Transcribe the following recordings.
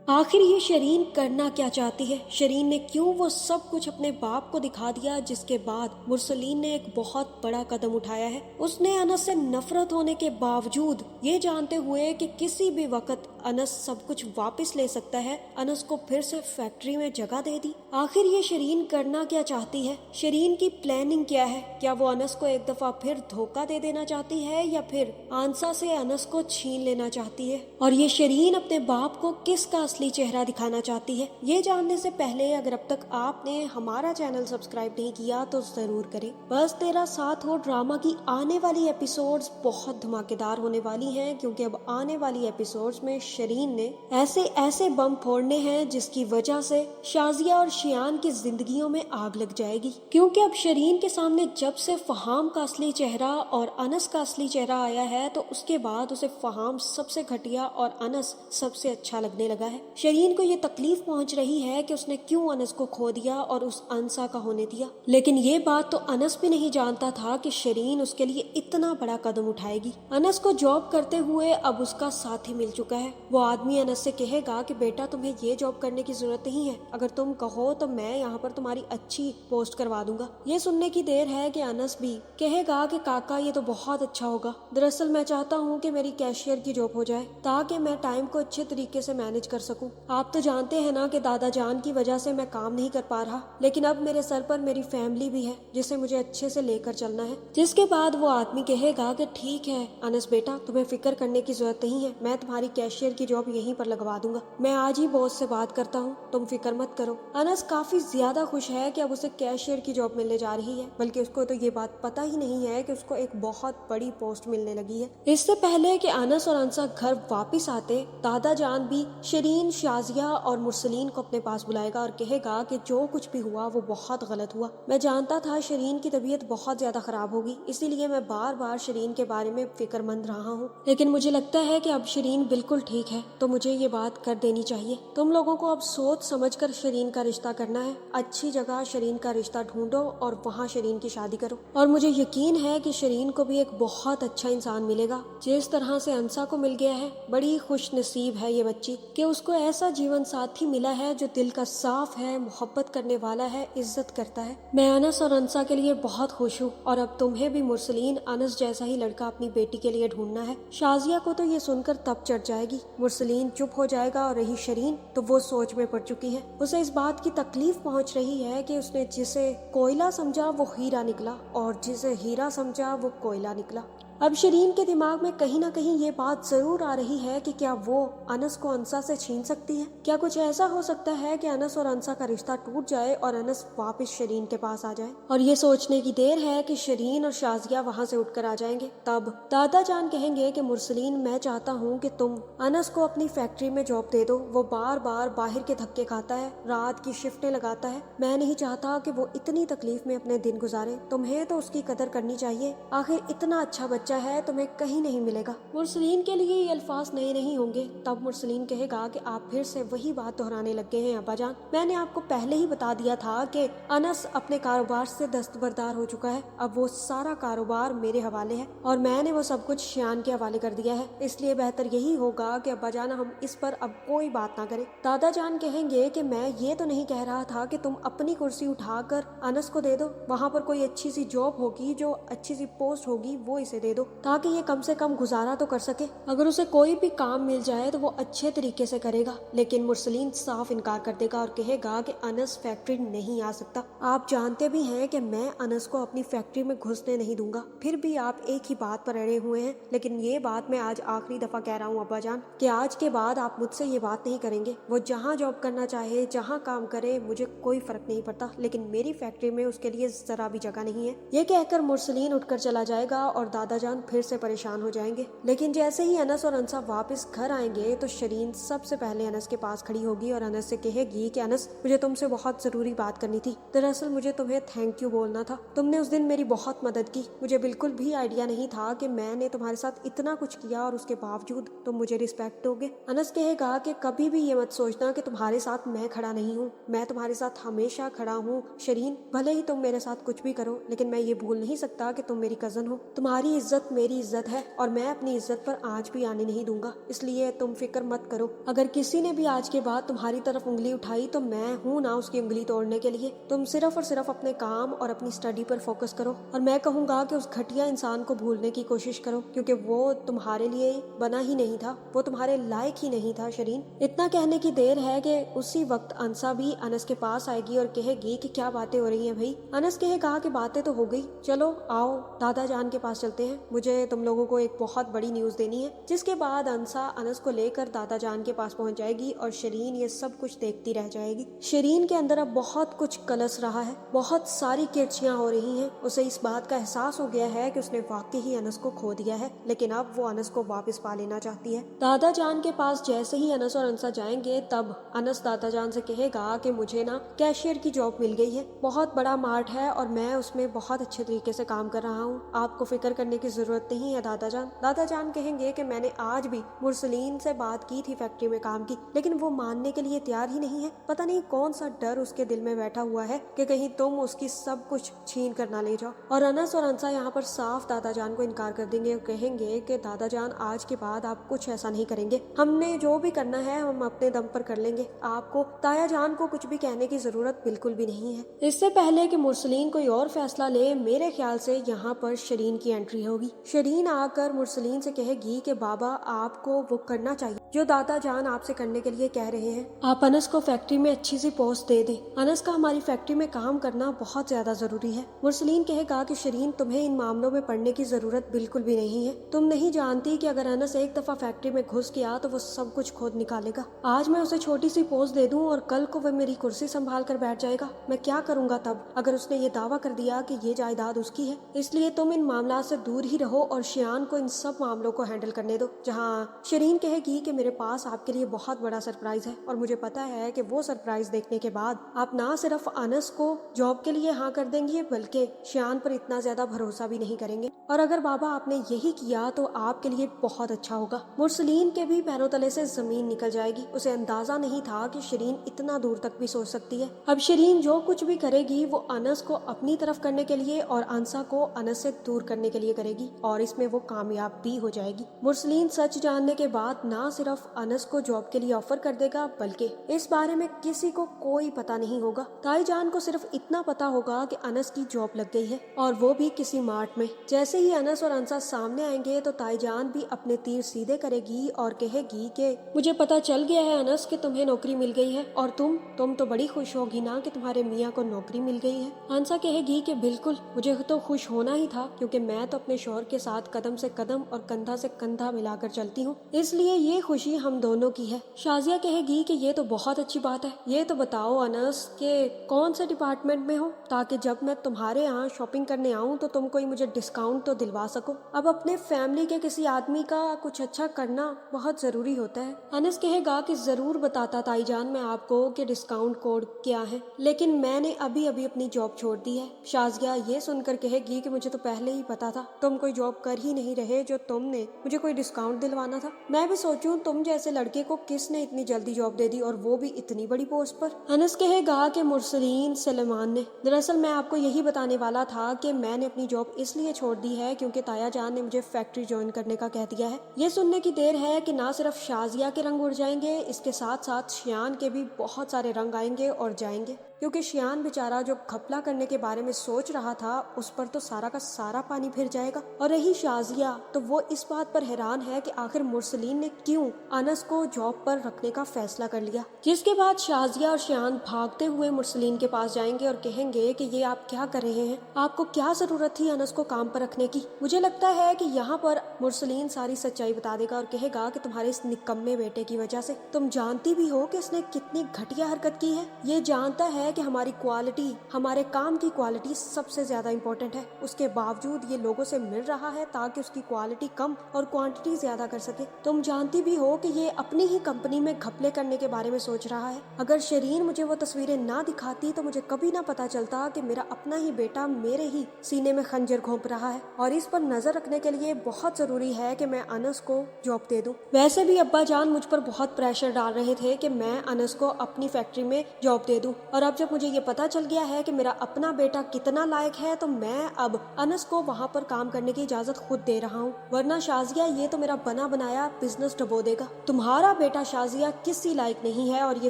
आखिर ये शरीन करना क्या चाहती है? शरीन ने क्यों वो सब कुछ अपने बाप को दिखा दिया, जिसके बाद मुरसलीन ने एक बहुत बड़ा कदम उठाया है। उसने अनस से नफरत होने के बावजूद, ये जानते हुए कि किसी भी वक्त अनस सब कुछ वापस ले सकता है, अनस को फिर से फैक्ट्री में जगह दे दी। आखिर ये शरीन करना क्या चाहती है? शरीन की प्लानिंग क्या है? क्या वो अनस को एक दफा फिर धोखा दे देना चाहती है, या फिर आंसा से अनस को छीन लेना चाहती है? और ये शरीन अपने बाप को किसका असली चेहरा दिखाना चाहती है? ये जानने से पहले अगर अब तक आपने हमारा चैनल सब्सक्राइब नहीं किया तो जरूर करें। बस तेरा साथ हो ड्रामा की आने वाली एपिसोड्स बहुत धमाकेदार होने वाली हैं, क्योंकि अब आने वाली एपिसोड्स में शरीन ने ऐसे ऐसे बम फोड़ने हैं जिसकी वजह से शाजिया और शियान की जिंदगियों में आग लग जाएगी। क्योंकि अब शरीन के सामने जब से फहाम का असली चेहरा और अनस का असली चेहरा आया है, तो उसके बाद उसे फहाम सबसे घटिया और अनस सबसे अच्छा लगने लगा है। शरीन को ये तकलीफ पहुंच रही है कि उसने क्यों अनस को खो दिया और उस अंसा का होने दिया। लेकिन ये बात तो अनस भी नहीं जानता था कि शरीन उसके लिए इतना बड़ा कदम उठाएगी। अनस को जॉब करते हुए अब उसका साथी मिल चुका है। वो आदमी अनस से कहेगा कि बेटा, तुम्हें ये जॉब करने की जरूरत नहीं है, अगर तुम कहो तो मैं यहाँ पर तुम्हारी अच्छी पोस्ट करवा दूंगा। ये सुनने की देर है कि अनस भी कहेगा कि काका, ये तो बहुत अच्छा होगा। दरअसल मैं चाहता हूँ कि मेरी कैशियर की जॉब हो जाए, ताकि मैं टाइम को अच्छे तरीके से मैनेज कर सकूं। आप तो जानते हैं ना कि दादा जान की वजह से मैं काम नहीं कर पा रहा, लेकिन अब मेरे सर पर मेरी फैमिली भी है जिसे मुझे अच्छे से लेकर चलना है। जिसके बाद वो आदमी कहेगा कि ठीक है अनस बेटा, तुम्हें फिक्र करने की जरूरत नहीं है, मैं तुम्हारी कैशियर की जॉब यहीं पर लगवा दूंगा। मैं आज ही बॉस से बात करता हूँ, तुम फिक्र मत करो। अनस काफी ज्यादा खुश है कि अब उसे कैशियर की जॉब मिलने जा रही है, बल्कि उसको तो ये बात पता ही नहीं है कि उसको एक बहुत बड़ी पोस्ट मिलने लगी है। इससे पहले कि अनस और अंसा घर वापिस आते, दादा जान भी शरीन, शाजिया और मुरसलीन को अपने पास बुलाएगा और कहेगा कि जो कुछ भी हुआ वो बहुत गलत हुआ। मैं जानता था शरीन की तबीयत बहुत ज्यादा खराब होगी, इसीलिए मैं बार बार शरीन के बारे में फिक्रमंद रहा हूँ, लेकिन मुझे लगता है कि अब शरीन बिल्कुल ठीक है, तो मुझे ये बात कर देनी चाहिए। तुम लोगों को अब सोच समझकर शरीन का रिश्ता करना है। अच्छी जगह शरीन का रिश्ता ढूंढो और वहाँ शरीन की शादी करो। और मुझे यकीन है कि शरीन को भी एक बहुत अच्छा इंसान मिलेगा, जिस तरह से अंसा को मिल गया है। बड़ी खुश नसीब है ये बच्ची कि उसको ऐसा जीवन साथी मिला है जो दिल का साफ है, मोहब्बत करने वाला है, इज्जत करता है। मैं अनस और अंसा के लिए बहुत खुश हूँ, और अब तुम्हें भी मुरसलीन, अनस जैसा ही लड़का अपनी बेटी के लिए ढूंढना है। शाजिया को तो ये सुनकर तब चढ़ जाएगी। मुरसलीन चुप हो जाएगा, और रही शरीन तो वो सोच में पड़ चुकी है। उसे इस बात की तकलीफ पहुंच रही है कि उसने जिसे कोयला समझा वो हीरा निकला, और जिसे हीरा समझा वो कोयला निकला। अब शरीन के दिमाग में कहीं ना कहीं ये बात जरूर आ रही है कि क्या वो अनस को अंसा से छीन सकती है। क्या कुछ ऐसा हो सकता है कि अनस और अंसा का रिश्ता टूट जाए और अनस वापस शरीन के पास आ जाए। और ये सोचने की देर है कि शरीन और शाजिया वहाँ से उठकर आ जाएंगे। तब दादा जान कहेंगे कि मुरसलीन, मैं चाहता हूँ कि तुम अनस को अपनी फैक्ट्री में जॉब दे दो। वो बार बार बाहर के धक्के खाता है, रात की शिफ्टें लगाता है। मैं नहीं चाहता कि वो इतनी तकलीफ में अपने दिन गुजारे। तुम्हें तो उसकी कदर करनी चाहिए, आखिर इतना अच्छा बच्चा है, तुम्हें कहीं नहीं मिलेगा। मुरसलीन के लिए ये अल्फाज नए नहीं होंगे। तब मुरसलीन कहेगा कि आप फिर से वही बात दोहराने लग गए हैं अब्बा जान। मैंने आपको पहले ही बता दिया था कि अनस अपने कारोबार से दस्तबरदार हो चुका है। अब वो सारा कारोबार मेरे हवाले है, और मैंने वो सब कुछ शियान के हवाले कर दिया है। इसलिए बेहतर यही होगा कि अब्बा जान हम इस पर अब कोई बात ना करें। दादा जान कहेंगे कि मैं ये तो नहीं कह रहा था कि तुम अपनी कुर्सी उठाकर अनस को दे दो। वहाँ पर कोई अच्छी सी जॉब होगी, जो अच्छी सी पोस्ट होगी, वो इसे दे दो, ताकि ये कम से कम गुजारा तो कर सके। अगर उसे कोई भी काम मिल जाए तो वो अच्छे तरीके से करेगा। लेकिन मुरसलीन साफ इनकार कर देगा और कहेगा कि अनस फैक्ट्री नहीं आ सकता। आप जानते भी हैं कि मैं अनस को अपनी फैक्ट्री में घुसने नहीं दूंगा, फिर भी आप एक ही बात पर अड़े हुए हैं। लेकिन ये बात मैं आज आखिरी दफा कह रहा हूँ अब्बा जान, कि आज के बाद आप मुझसे ये बात नहीं करेंगे। वो जहाँ जॉब करना चाहे, जहाँ काम करे, मुझे कोई फर्क नहीं पड़ता, लेकिन मेरी फैक्ट्री में उसके लिए जरा भी जगह नहीं है। ये कहकर मुरसलीन उठकर चला जाएगा और दादा जान फिर से परेशान हो जाएंगे। लेकिन जैसे ही अनस और अंसा वापस घर आएंगे तो शरीन सबसे पहले अनस के पास खड़ी होगी और अनस से कहेगी कि अनस, मुझे तुमसे बहुत जरूरी बात करनी थी। दरअसल मुझे तुम्हें थैंक यू बोलना था। तुमने उस दिन मेरी बहुत मदद की। मुझे बिल्कुल भी आइडिया नहीं था कि मैंने तुम्हारे साथ इतना कुछ किया और उसके बावजूद तुम मुझे रिस्पेक्ट दोगे। अनस कहेगा कि कभी भी ये मत सोचना कि तुम्हारे साथ मैं खड़ा नहीं हूँ, मैं तुम्हारे साथ हमेशा खड़ा हूँ शरीन। भले ही तुम मेरे साथ कुछ भी करो, लेकिन मैं ये भूल नहीं सकता कि तुम मेरी कजन हो। तुम्हारी इज्जत इज्जत मेरी इज्जत है और मैं अपनी इज्जत पर आँच भी आने नहीं दूंगा, इसलिए तुम फिक्र मत करो। अगर किसी ने भी आज के बाद तुम्हारी तरफ उंगली उठाई तो मैं हूँ ना उसकी उंगली तोड़ने के लिए। तुम सिर्फ और सिर्फ अपने काम और अपनी स्टडी पर फोकस करो, और मैं कहूँगा कि उस घटिया इंसान को भूलने की कोशिश करो, क्योंकि वो तुम्हारे लिए बना ही नहीं था, वो तुम्हारे लायक ही नहीं था शरीन। इतना कहने की देर है कि उसी वक्त अंसा भी अनस के पास आएगी और कहेगी कि क्या बातें हो रही हैं भाई। अनस कहेगा कि बातें तो हो गई, चलो आओ दादा जान के पास चलते हैं, मुझे तुम लोगों को एक बहुत बड़ी न्यूज देनी है। जिसके बाद अंसा अनस को लेकर दादा जान के पास पहुंच जाएगी और शरीन ये सब कुछ देखती रह जाएगी। शरीन के अंदर अब बहुत कुछ कलस रहा है, बहुत सारी किरचियां हो रही हैं। उसे इस बात का एहसास हो गया है कि उसने वाकई ही अनस को खो दिया है, लेकिन अब वो अनस को वापस पा लेना चाहती है। दादा जान के पास जैसे ही अनस और अंसा जाएंगे तब अनस दादा जान से कहेगा कि मुझे ना कैशियर की जॉब मिल गई है, बहुत बड़ा मार्ट है और मैं उसमें बहुत अच्छे तरीके से काम कर रहा हूँ, आपको फिक्र करने की जरूरत नहीं है दादा जान। दादा जान कहेंगे कि मैंने आज भी मुरसलीन से बात की थी फैक्ट्री में काम की, लेकिन वो मानने के लिए तैयार ही नहीं है। पता नहीं कौन सा डर उसके दिल में बैठा हुआ है कि कहीं तुम उसकी सब कुछ छीन कर ना ले जाओ। और अनस और अंसा यहाँ पर साफ दादा जान को इनकार कर देंगे और कहेंगे कि दादा जान आज के बाद आप कुछ ऐसा नहीं करेंगे, हमने जो भी करना है हम अपने दम पर कर लेंगे, आपको ताया जान को कुछ भी कहने की जरूरत बिल्कुल भी नहीं है। इससे पहले कि मुरसलीन कोई और फैसला ले, मेरे ख्याल से यहाँ पर शरीन की एंट्री होगी। शरीन आकर मुरसलीन से कहेगी कि बाबा आपको वो करना चाहिए जो दादा जान आपसे करने के लिए कह रहे हैं, आप अनस को फैक्ट्री में अच्छी सी पोस्ट दे दें, अनस का हमारी फैक्ट्री में काम करना बहुत ज्यादा जरूरी है। मुरसलीन कहेगा कि शरीन तुम्हें इन मामलों में पड़ने की जरूरत बिल्कुल भी नहीं है, तुम नहीं जानती कि अगर अनस एक दफा फैक्ट्री में घुस गया तो वो सब कुछ खुद निकालेगा। आज मैं उसे छोटी सी पोस्ट दे दूं और कल को वह मेरी कुर्सी संभाल कर बैठ जाएगा, मैं क्या करूंगा तब अगर उसने ये दावा कर दिया कि ये जायदाद उसकी है। इसलिए तुम इन मामला से दूर ही रहो और शियान को इन सब मामलों को हैंडल करने दो। जहाँ शरीन कहेगी कि मेरे पास आपके लिए बहुत बड़ा सरप्राइज है और मुझे पता है कि वो सरप्राइज देखने के बाद आप ना सिर्फ अनस को जॉब के लिए हाँ कर देंगे बल्कि शियान पर इतना ज्यादा भरोसा भी नहीं करेंगे, और अगर बाबा आपने यही किया तो आपके लिए बहुत अच्छा होगा। मुरसलीन के भी पैरों तले से जमीन निकल जाएगी, उसे अंदाजा नहीं था कि शरीन इतना दूर तक भी सोच सकती है। अब शरीन जो कुछ भी करेगी वो अनस को अपनी तरफ करने के लिए और अंसा को अनस से दूर करने के लिए करेगी, और इसमें वो कामयाब भी हो जाएगी। मुरसलीन सच जानने के बाद ना सिर्फ अनस को जॉब के लिए ऑफर कर देगा बल्कि इस बारे में किसी को कोई पता नहीं होगा। ताई जान को सिर्फ इतना पता होगा कि अनस की जॉब लग गई है और वो भी किसी मार्ट में। जैसे ही अनस और अंसा सामने आएंगे तो ताई जान भी अपने तीर सीधे करेगी और कहेगी कि मुझे पता चल गया है अनस कि तुम्हें नौकरी मिल गई है, और तुम तो बड़ी खुश होगी ना कि तुम्हारे मियाँ को नौकरी मिल गई है। अंसा कहेगी कि बिल्कुल, मुझे तो खुश होना ही था क्योंकि मैं तो अपने शौहर के साथ कदम से कदम और कंधा से कंधा मिलाकर चलती हूँ, इसलिए ये खुशी हम दोनों की है। शाजिया कहेगी कि ये तो बहुत अच्छी बात है, ये तो बताओ अनस के कौन से डिपार्टमेंट में हो ताकि जब मैं तुम्हारे यहाँ शॉपिंग करने आऊँ तो तुम कोई मुझे डिस्काउंट तो दिलवा सको। अब अपने फैमिली के किसी आदमी का कुछ अच्छा करना बहुत जरूरी होता है। अनस कहेगा कि जरूर बताता ताई जान मैं आपको कि डिस्काउंट कोड क्या है, लेकिन मैंने अभी अभी अपनी जॉब छोड़ दी है। शाजिया ये सुनकर कहेगी कि मुझे तो पहले ही पता था, तुम कोई जॉब कर ही नहीं रहे जो तुमने मुझे कोई डिस्काउंट दिलवाना था। मैं भी सोचूं तुम जैसे लड़के को किसने इतनी जल्दी जॉब दे दी और वो भी इतनी बड़ी पोस्ट पर। अनस कहेगा कि मुरसलीन सलेमान ने। दरअसल मैं आपको यही बताने वाला था कि मैंने अपनी जॉब इसलिए छोड़ दी है क्योंकि ताया जान ने मुझे फैक्ट्री ज्वाइन करने का कह दिया है। ये सुनने की देर है कि ना सिर्फ शाजिया के रंग उड़ जाएंगे, इसके साथ साथ शियान के भी बहुत सारे रंग आएंगे और जाएंगे, क्योंकि शियान बेचारा जो घपला करने के बारे में सोच रहा था उस पर तो सारा का सारा पानी फिर जाएगा। और रही शाजिया तो वो इस बात पर हैरान है कि आखिर मुरसलीन ने क्यों अनस को जॉब पर रखने का फैसला कर लिया। जिसके बाद शाजिया और शियान भागते हुए मुरसलीन के पास जाएंगे और कहेंगे कि ये आप क्या कर रहे हैं, आपको क्या जरूरत थी अनस को काम पर रखने की। मुझे लगता है कि यहाँ पर मुरसलीन सारी सच्चाई बता देगा और कहेगा कि तुम्हारे इस निकम्मे बेटे की वजह से, तुम जानती भी हो कि इसने कितनी घटिया हरकत की है। ये जानता है कि हमारी क्वालिटी, हमारे काम की क्वालिटी सबसे ज्यादा इम्पोर्टेंट है, उसके बावजूद ये लोगों से मिल रहा है ताकि उसकी क्वालिटी कम और क्वांटिटी ज्यादा कर सके। तुम जानती भी हो कि ये अपनी ही कंपनी में घपले करने के बारे में सोच रहा है। अगर शरीन मुझे वो तस्वीरें ना दिखाती तो मुझे कभी ना पता चलता कि मेरा अपना ही बेटा मेरे ही सीने में खंजर घोंप रहा है, और इस पर नजर रखने के लिए बहुत जरूरी है कि मैं अनस को जॉब दे दूं। वैसे भी अब्बा जान मुझ पर बहुत प्रेशर डाल रहे थे कि मैं अनस को अपनी फैक्ट्री में जॉब दे दूं, और अब जब मुझे ये पता चल गया है कि मेरा अपना बेटा कितना लायक है तो मैं अब अनस को वहाँ पर काम करने की इजाजत खुद दे रहा हूँ, वरना शाजिया ये तो मेरा बना बनाया बिजनेस डुबो देगा। तुम्हारा बेटा शाजिया किसी लायक नहीं है। और ये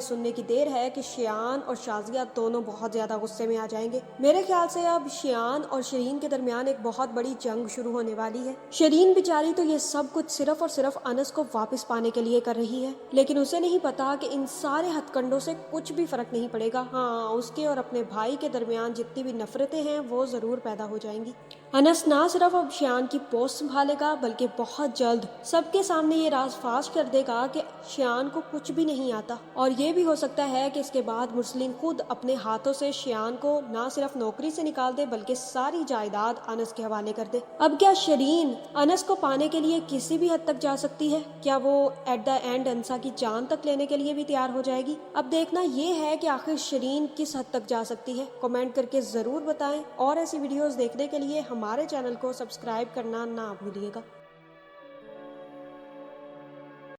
सुनने की देर है कि शियान और शाजिया दोनों बहुत ज्यादा गुस्से में आ जाएंगे। मेरे ख्याल से अब शियान और शरीन के दरमियान एक बहुत बड़ी जंग शुरू होने वाली है। शरीन बेचारी तो ये सब कुछ सिर्फ और सिर्फ अनस को वापस पाने के लिए कर रही है, लेकिन उसे नहीं पता कि इन सारे हथकंडों से कुछ भी फर्क नहीं पड़ेगा। हाँ, उसके और अपने भाई के दरमियान जितनी भी नफरतें हैं वो जरूर पैदा हो जाएंगी। अनस ना सिर्फ अब शियान की पोस्ट संभालेगा बल्कि बहुत जल्द सबके सामने ये राज फाश कर देगा कि शियान को कुछ भी नहीं आता। और ये भी हो सकता है कि इसके बाद मुरसलीन खुद अपने हाथों से शियान को ना सिर्फ नौकरी से निकाल दे बल्कि सारी जायदाद अनस के हवाले कर दे। अब क्या शरीन अनस को पाने के लिए किसी भी हद तक जा सकती है? क्या वो एट द एंड अनसा की जान तक लेने के लिए भी तैयार हो जाएगी? अब देखना ये है कि आखिर शरीन किस हद तक जा सकती है। कमेंट करके जरूर बताएं और ऐसी वीडियोस देखने के लिए हमारे चैनल को सब्सक्राइब करना ना भूलिएगा।